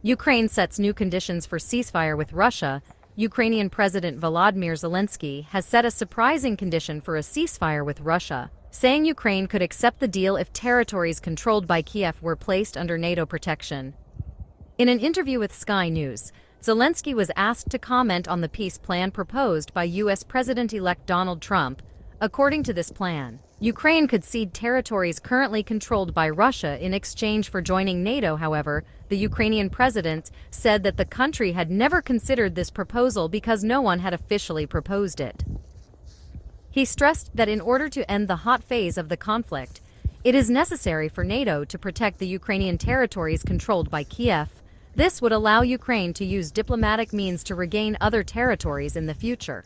Ukraine sets new conditions for ceasefire with Russia. Ukrainian President Volodymyr Zelensky has set a surprising condition for a ceasefire with Russia, saying Ukraine could accept the deal if territories controlled by Kiev were placed under NATO protection. In an interview with Sky News, Zelensky was asked to comment on the peace plan proposed by U.S. President-elect Donald Trump. According to this plan, Ukraine could cede territories currently controlled by Russia in exchange for joining NATO. However, the Ukrainian president said that the country had never considered this proposal because no one had officially proposed it. He stressed that in order to end the hot phase of the conflict, it is necessary for NATO to protect the Ukrainian territories controlled by Kiev. This would allow Ukraine to use diplomatic means to regain other territories in the future.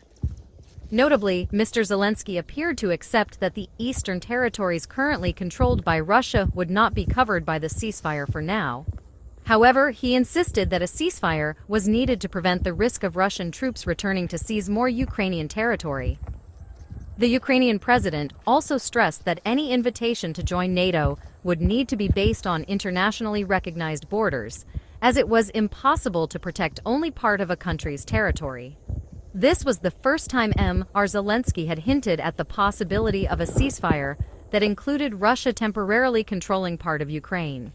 Notably, Mr. Zelensky appeared to accept that the eastern territories currently controlled by Russia would not be covered by the ceasefire for now. However, he insisted that a ceasefire was needed to prevent the risk of Russian troops returning to seize more Ukrainian territory. The Ukrainian president also stressed that any invitation to join NATO would need to be based on internationally recognized borders, as it was impossible to protect only part of a country's territory. This was the first time Mr. Zelensky had hinted at the possibility of a ceasefire that included Russia temporarily controlling part of Ukraine.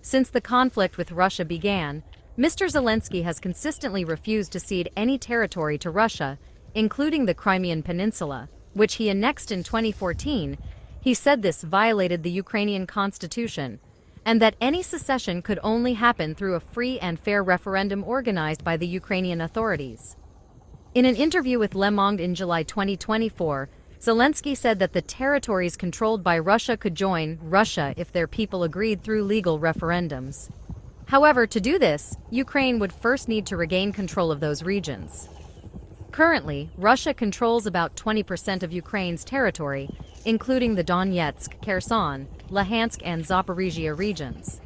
Since the conflict with Russia began, Mr. Zelensky has consistently refused to cede any territory to Russia, including the Crimean Peninsula, which he annexed in 2014. He said this violated the Ukrainian constitution, and that any secession could only happen through a free and fair referendum organized by the Ukrainian authorities. In an interview with Le Monde in July 2024, Zelensky said that the territories controlled by Russia could join Russia if their people agreed through legal referendums. However, to do this, Ukraine would first need to regain control of those regions. Currently, Russia controls about 20% of Ukraine's territory, including the Donetsk, Kherson, Luhansk, and Zaporizhia regions.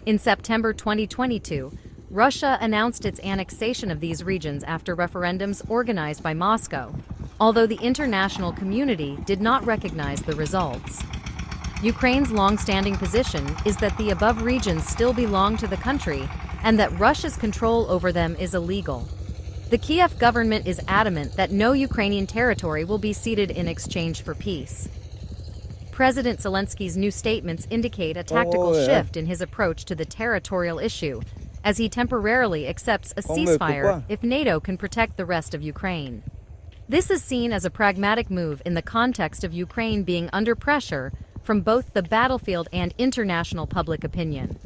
In September 2022, Russia announced its annexation of these regions after referendums organized by Moscow, although the international community did not recognize the results. Ukraine's long-standing position is that the above regions still belong to the country and that Russia's control over them is illegal. The Kiev government is adamant that no Ukrainian territory will be ceded in exchange for peace. President Zelensky's new statements indicate a tactical shift in his approach to the territorial issue, as he temporarily accepts a ceasefire if NATO can protect the rest of Ukraine. This is seen as a pragmatic move in the context of Ukraine being under pressure from both the battlefield and international public opinion.